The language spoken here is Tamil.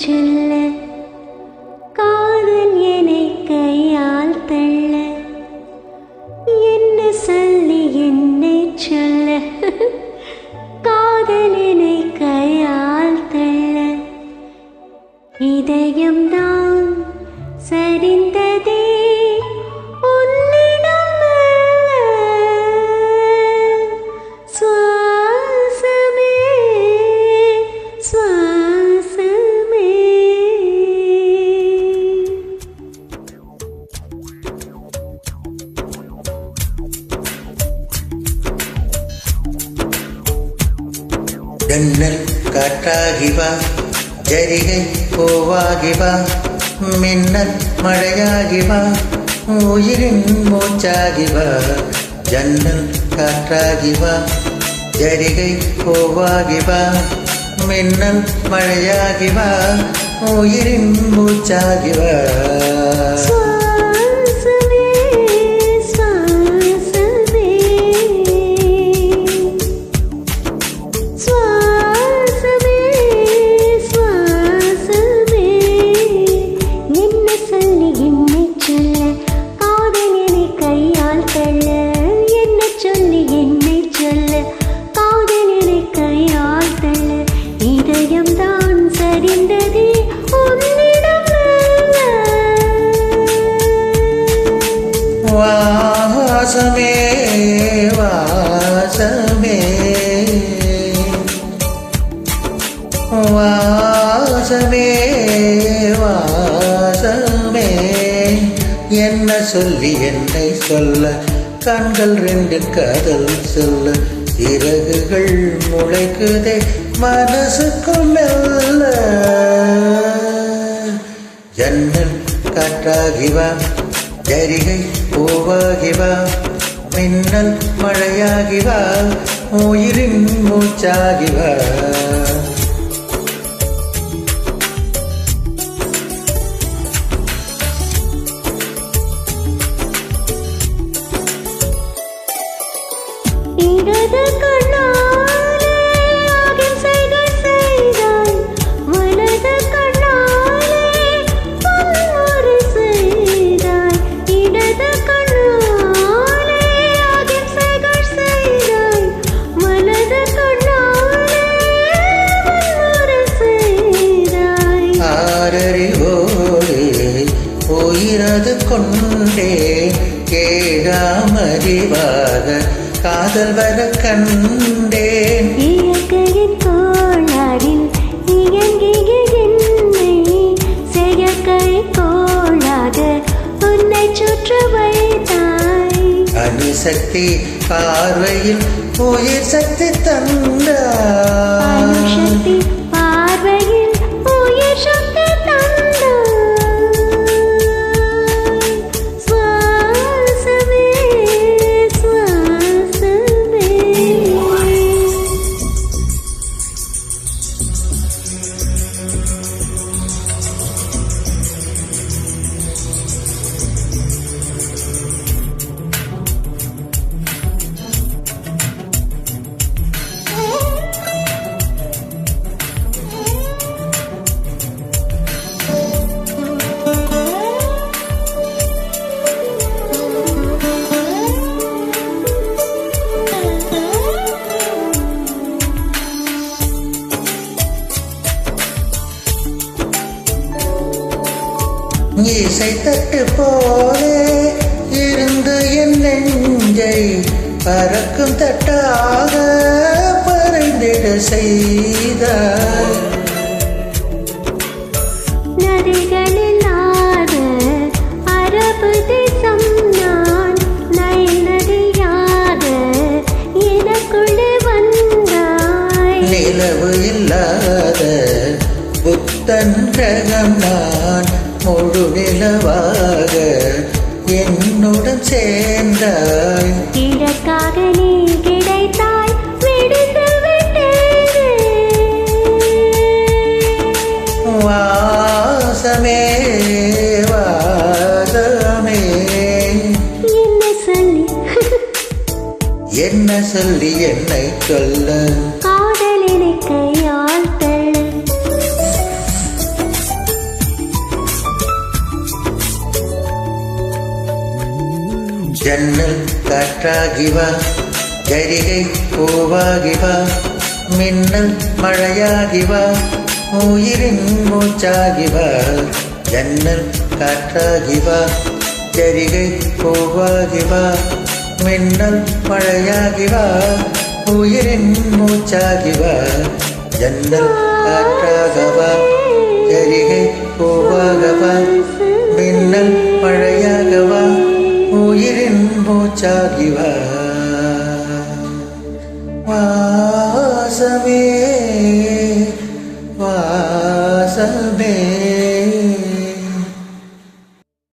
சொல்ல காதல் என்னை கையால் தள்ள என்ன சொல்லி என்னை சொல்ல காதல் என்னை கையால் தள்ள இதயம்தான் சரிந்ததே ஜன்னல் காற்றாகி வா, ஜரிகை பூவாகி வா, மின்னல் மழையாகி வா, உயிரின் மூச்சாகி வா. ஜன்னல் காற்றாகி வா, ஜரிகை பூவாகி வா, மின்னல் மழையாகி வா, உயிரின் மூச்சாகி வா. வாசமே வாசமே வாசமே வாசமே, என்ன சொல்லி என்னை சொல்ல கண்கள் ரெண்டு காதல் சொல்ல சிறகுகள் முளைக்குதே மனசுக்குள் மெல்ல. ஜன்னல் காற்றாகி வா, ஜரிகை பூவாகி வா, மின்னல் மழையாகி வா, உயிரின் மூச்சாகி வா. இடது கண்ணாலே அகிம்சைகள் செய்தாய், வலது கண்ணாலே வன்முறை செய்தாய். இடது கண்ணாலே அகிம்சைகள் செய்தாய், வலது கண்ணாலே வன்முறை செய்தாய். ஆரறிவோடு உயிரது கொண்டே கேடாமறிவாக காதல் வர கண்டேன். இயற்கையின் கோளாறில் இயங்கிய என்னை செயற்கை கோளாக உன்னை சுற்ற வைத்தாய். அணுசக்தி பார்வையில் உயிர் சக்தி தந்தாய். அணுசக்தி பார்வையில் உயிர் சக்தி தந்தாய். இசை தட்டு போலே இருந்து என் நெஞ்சை பறக்கும் தட்டாக பறந்திட செய்தாய். நதிகளில் ஆறு அரபு தேசம் நான் நைல் நதியாக எனக்குள்ளே வந்தாய். நிலவு இல்லாத புத்தன் கிரகம் நான் முழு நிலவாக என்னுடன் சேர்ந்தாய். கிழக்காக நீ கிடைத்தாய், விடுத்து விட்டேனே. வாசமே வாசமே, என்ன சொல்லி என்னை சொல்ல காதலினை கையால் தள்ள ஜன்னல் காற்றாகி வா, ஜரிகை பூவாகி வா, மின்னல் மழையாகி வா, உயிரின் மூச்சாகி வா. ஜன்னல் காற்றாகி வா, ஜரிகை பூவாகி வா, மின்னல் மழையாகி வா, உயிரின் மூச்சாகி வா. ஜன்னல் காற்றாக வா, ஜரிகை பூவாக வா, மின்னல் மழையாக வா, உயிரின் மூச்சாகி வா.